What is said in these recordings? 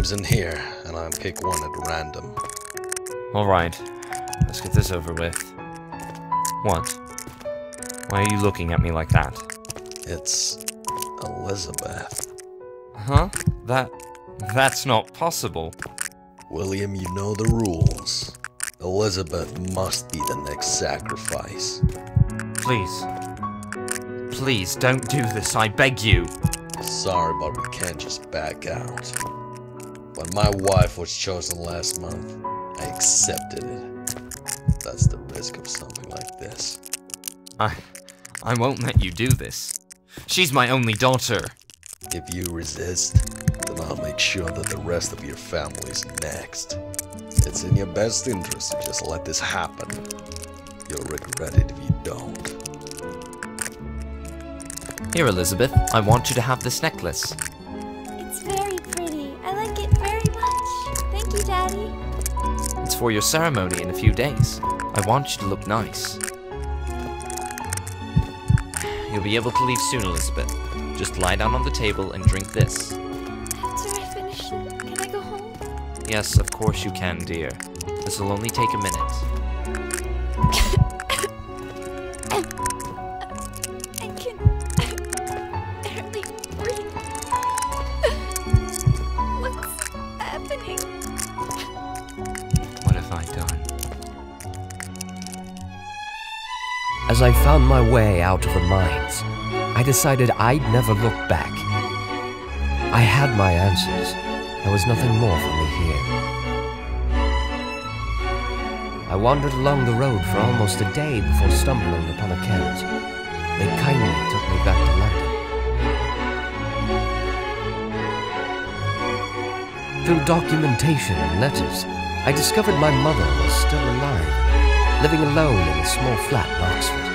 names in here, and I'll pick one at random. Alright, let's get this over with. What? Why are you looking at me like that? It's Elizabeth. Huh? That's not possible. William, you know the rules. Elizabeth must be the next sacrifice. Please. Please, don't do this, I beg you. Sorry, but we can't just back out. When my wife was chosen last month, I accepted it. That's the risk of something like this. I won't let you do this. She's my only daughter. If you resist, then I'll make sure that the rest of your family's next. It's in your best interest to just let this happen. You'll regret it if you don't. Here, Elizabeth, I want you to have this necklace. It's very pretty. I like it very much. Thank you, Daddy. It's for your ceremony in a few days. I want you to look nice. You'll be able to leave soon, Elizabeth. Just lie down on the table and drink this. After I finish it, can I go home? Yes, of course you can, dear. This will only take a minute. I can barely breathe. What's happening? What have I done? As I found my way out of the mines, I decided I'd never look back. I had my answers. There was nothing more for me here. I wandered along the road for almost a day before stumbling upon a carriage. They kindly took me back to London. Through documentation and letters, I discovered my mother was still alive, living alone in a small flat in Oxford.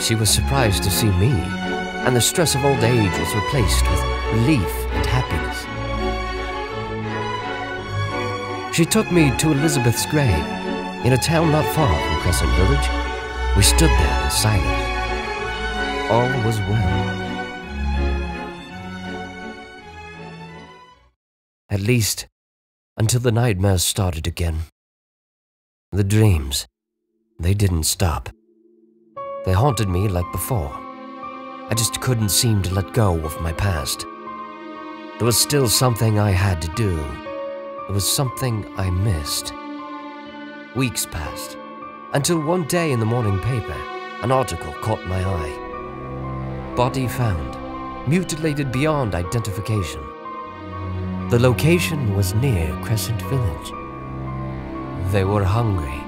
She was surprised to see me, and the stress of old age was replaced with relief and happiness. She took me to Elizabeth's grave, in a town not far from Crescent Village. We stood there in silence. All was well. At least, until the nightmares started again. The dreams, they didn't stop. They haunted me like before. I just couldn't seem to let go of my past. There was still something I had to do. There was something I missed. Weeks passed, until one day in the morning paper, an article caught my eye. Body found, mutilated beyond identification. The location was near Crescent Village. They were hungry.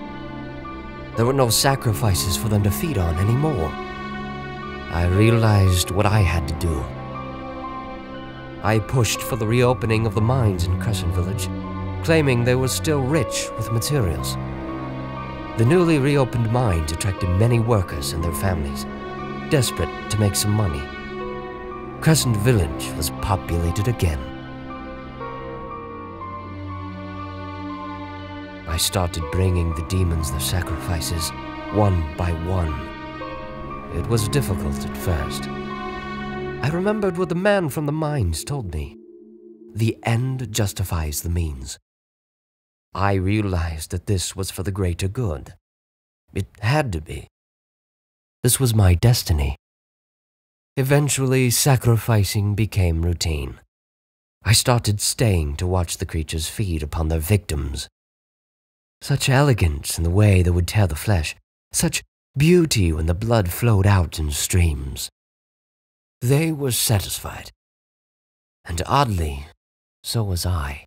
There were no sacrifices for them to feed on anymore. I realized what I had to do. I pushed for the reopening of the mines in Crescent Village, claiming they were still rich with materials. The newly reopened mines attracted many workers and their families, desperate to make some money. Crescent Village was populated again. I started bringing the demons their sacrifices, one by one. It was difficult at first. I remembered what the man from the mines told me. The end justifies the means. I realized that this was for the greater good. It had to be. This was my destiny. Eventually, sacrificing became routine. I started staying to watch the creatures feed upon their victims. Such elegance in the way they would tear the flesh, such beauty when the blood flowed out in streams. They were satisfied. And oddly, so was I.